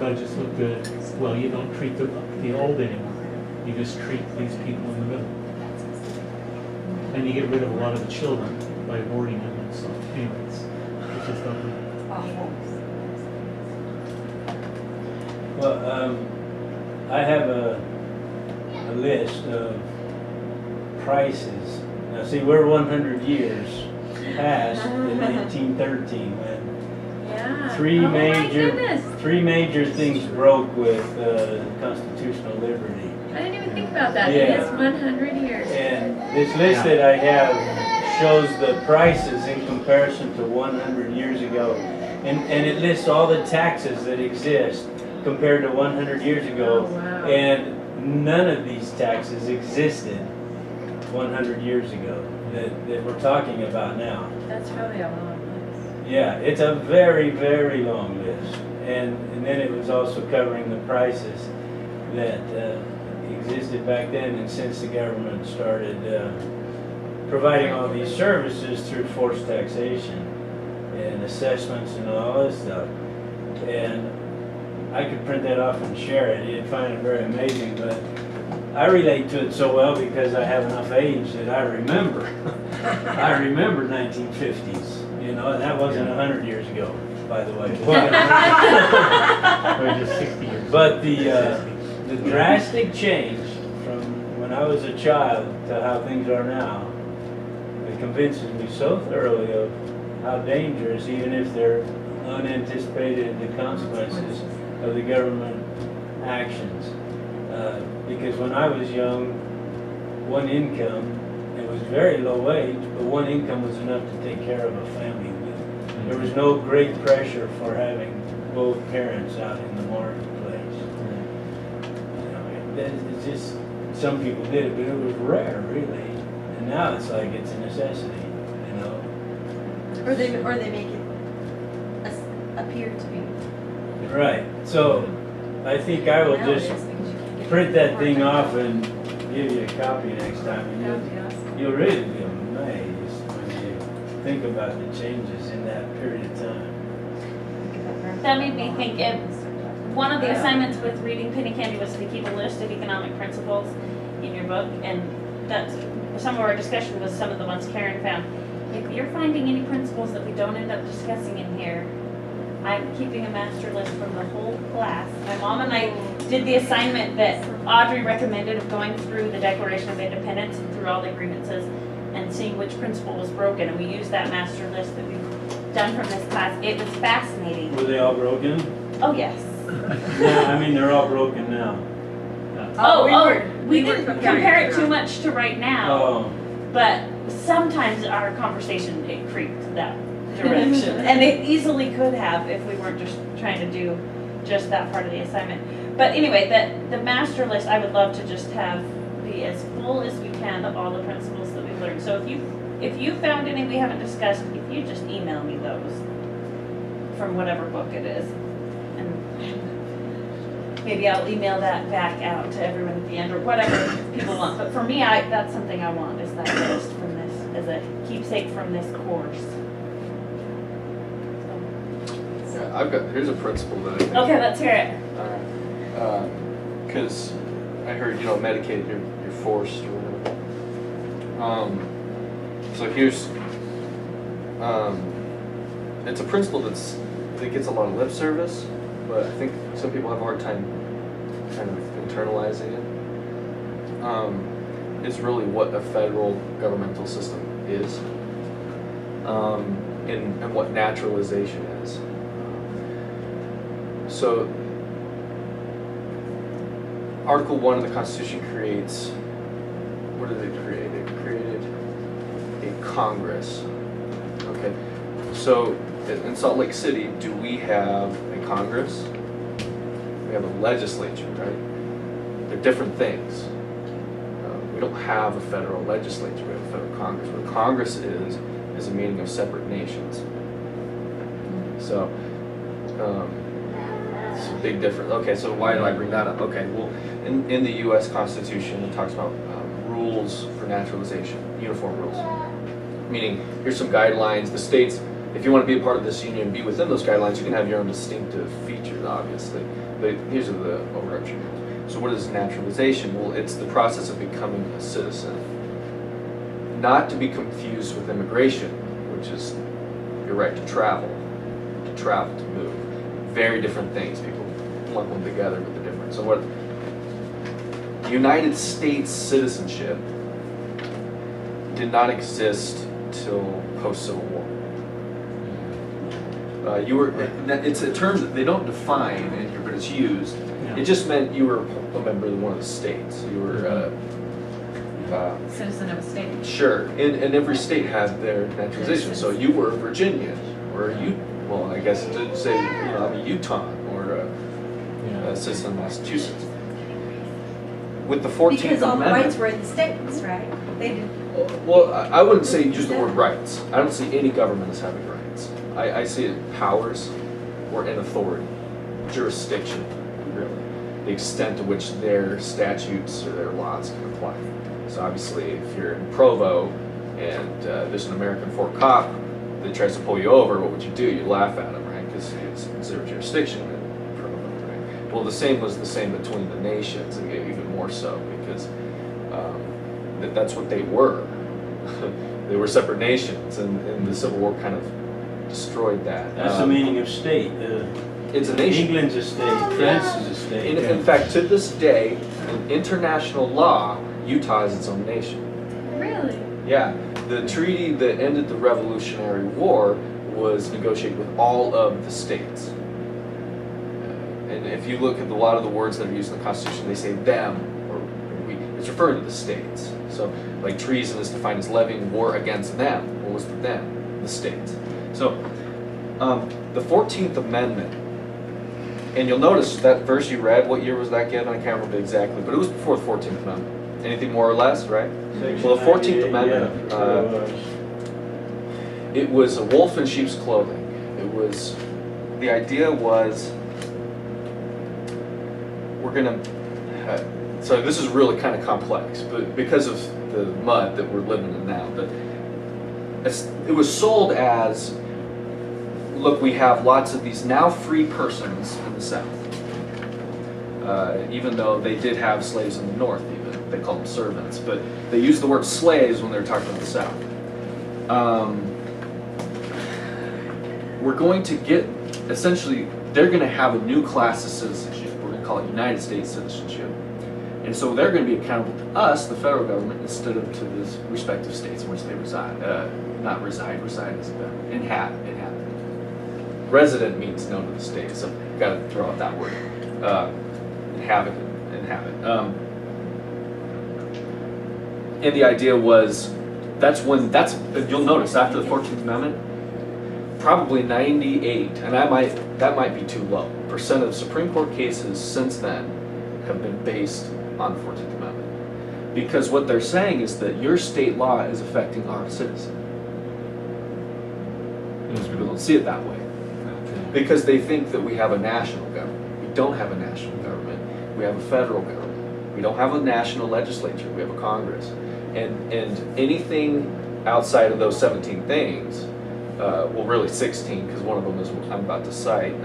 budgets look good. Well, you don't treat the old anymore. You just treat these people in the middle. And you get rid of a lot of the children by aborting them and so anyways, it's just ugly. Well, I have a list of prices. Now see, we're 100 years past in 1913 when three major things broke with constitutional liberty. I didn't even think about that. Yeah. It is 100 years. And this list that I have shows the prices in comparison to 100 years ago. And it lists all the taxes that exist compared to 100 years ago. Oh, wow. And none of these taxes existed 100 years ago that we're talking about now. That's probably a long list. Yeah, it's a very, very long list. And then it was also covering the prices that existed back then, and since the government started providing all these services through forced taxation and assessments and all this stuff. And I could print that off and share it. You'd find it very amazing, but I relate to it so well because I have enough age that I remember. I remember 1950s, you know, and that wasn't 100 years ago, by the way. Or just 60 years. But the drastic change from when I was a child to how things are now, it convinces me so thoroughly of how dangerous, even if they're unanticipated, the consequences of the government actions. Because when I was young, one income, it was very low wage, but one income was enough to take care of a family with. There was no great pressure for having both parents out in the marketplace. It's just, some people did it, but it was rare, really. And now it's like it's a necessity, you know. Or they make it appear to be. Right. So I think I will just print that thing off and give you a copy next time. And That would be awesome. you'll really be amazed when you think about the changes in that period of time. That made me think one of the assignments with Reading Penny Candy was to keep a list of economic principles in your book, and that's some of our discussion was some of the ones Karen found. If you're finding any principles that we don't end up discussing in here, I'm keeping a master list from the whole class. My mom and I did the assignment that Audrey recommended of going through the Declaration of Independence and through all the grievances and seeing which principle was broken, and we used that master list that we've done from this class. It was fascinating. Were they all broken? Oh, yes. Yeah, I mean, they're all broken now. We didn't compare it too much to right now, Oh, but sometimes our conversation, it creeped that direction. And it easily could have if we weren't just trying to do just that part of the assignment. But anyway, the master list, I would love to just have be as full as we can of all the principles that we've learned. So if you found any we haven't discussed, if you just email me those from whatever book it is. And maybe I'll email that back out to everyone at the end or whatever people want. But for me, that's something I want is that list from this as a keepsake from this course. Yeah, here's a principle that I think. Okay, let's hear it. Because I heard, Medicaid, you're forced or whatever. So here's, it's a principle that gets a lot of lip service, but I think some people have a hard time kind of internalizing it. It's really what a federal governmental system is, and what naturalization is. So Article 1 of the Constitution creates, what did it create? It created a Congress. Okay, so in Salt Lake City, do we have a Congress? We have a legislature, right? They're different things. We don't have a federal legislature, we have a federal Congress. What a Congress is a meeting of separate nations. So, it's a big difference. Okay, so why did I bring that up? Okay, well, in the U.S. Constitution, it talks about rules for naturalization, uniform rules. Meaning, here's some guidelines. The states if you want to be a part of this union and be within those guidelines, you can have your own distinctive features, obviously. But these are the overarching rules. So what is naturalization? Well, it's the process of becoming a citizen. Not to be confused with immigration, which is your right to travel, to move. Very different things. People lump them together with the difference. So what United States citizenship did not exist till post-Civil War. It's a term that they don't define in here, but it's used. Yeah. It just meant you were a member of one of the states. You were Citizen of a state. sure, and every state had their naturalization. So you were a Virginian, or well, I guess it did say, I'm a Utah, or a citizen of Massachusetts. With the 14th Because all the Amendment. rights were in the states, right? They did. Well, I wouldn't say use the word rights. I don't see any government as having rights. I see it powers or an authority, jurisdiction, really. The extent to which their statutes or their laws can apply. So obviously, if you're in Provo and there's an American Fort cop that tries to pull you over, what would you do? You laugh at him, right? Because it's considered jurisdiction in Provo, right? Well, the same was the same between the nations, and even more so, because that's what they were. They were separate nations, and the Civil War kind of destroyed that. That's the meaning of state. It's a nation. England's a state, France is a state. In fact, to this day, in international law, Utah is its own nation. Really? Yeah, the treaty that ended the Revolutionary War was negotiated with all of the states. And if you look at a lot of the words that are used in the Constitution, they say them, or we. It's referring to the states. So, like treason is defined as levying war against them. What was the them? The states. So, the 14th Amendment, and you'll notice that verse you read, what year was that given? I can't remember exactly, but it was before the 14th Amendment. Anything more or less, right? Section Well, the 14th 98, Amendment, yeah, it was a wolf in sheep's clothing. The idea was, we're gonna, so this is really kind of complex, but because of the mud that we're living in now, but it was sold as, look, we have lots of these now free persons in the South. Even though they did have slaves in the North, even. They called them servants, but they used the word slaves when they were talking about the South. We're going to get, essentially, they're going to have a new class of citizenship. We're going to call it United States citizenship. And so they're going to be accountable to us, the federal government, instead of to the respective states in which they reside. Not reside is better. Inhabit. Resident means known to the state, so got to throw out that word. Inhabit. And the idea was, you'll notice after the 14th Amendment, probably 98, and that might be too low, % of Supreme Court cases since then have been based on the 14th Amendment. Because what they're saying is that your state law is affecting our citizen. Most people don't see it that way. Because they think that we have a national government. We don't have a national government. We have a federal government. We don't have a national legislature. We have a Congress. And anything outside of those 17 things, well, really 16, because one of them is what I'm about to cite,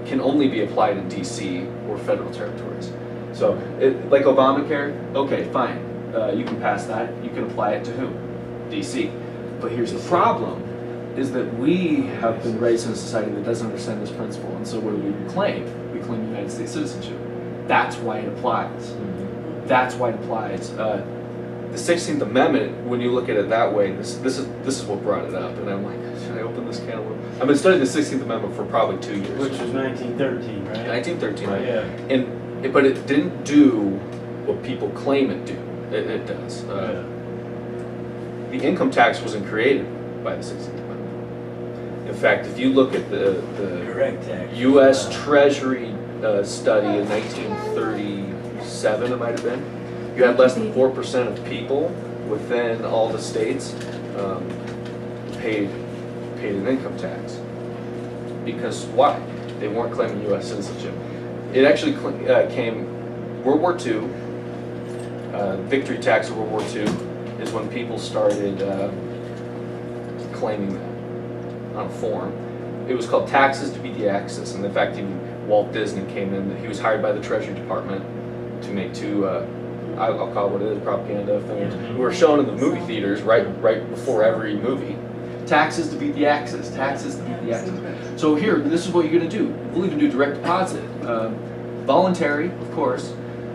can only be applied in D.C. or federal territories. So, like Obamacare, okay, fine. You can pass that. You can apply it to whom? D.C. But here's the problem, is that we have been raised in a society that doesn't understand this principle. And so what do we claim? We claim United States citizenship. That's why it applies. That's why it applies. The 16th Amendment, when you look at it that way, this is what brought it up. And I'm like, should I open this can of worms? I've been studying the 16th Amendment for probably 2 years. which was 1913, right? 1913, right? Yeah. But it didn't do what people claim it do. It does. The income tax wasn't created by the 16th Amendment. In fact, if you look at the Direct tax. U.S. Treasury study in 1937, it might have been, you had less than 4% of people within all the states paid an income tax. Because why? They weren't claiming U.S. citizenship. It actually came World War II. Victory tax of World War II is when people started claiming that. on a form. It was called Taxes to Beat the Axis, and in fact, even Walt Disney came in. He was hired by the Treasury Department to make two, I'll call it what it is, propaganda things. We were shown in the movie theaters right before every movie. Taxes to beat the Axis. Taxes to beat the Axis. So here, this is what you're going to do. We'll even do direct deposit, voluntary, of course,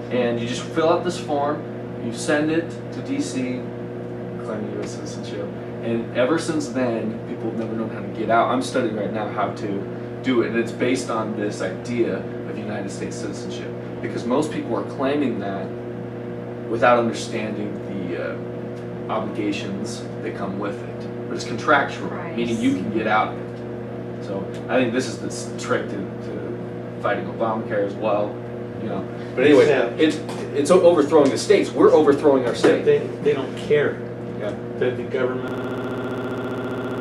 and you just fill out this form. You send it to DC, claiming U.S. citizenship. And ever since then, people have never known how to get out. I'm studying right now how to do it, and it's based on this idea of United States citizenship. Because most people are claiming that without understanding the obligations that come with it. But it's contractual, Right. meaning you can get out of it. So I think this is the trick to fighting Obamacare as well. You know. But anyway, it's overthrowing the states. We're overthrowing our state. They don't care Yeah. that the government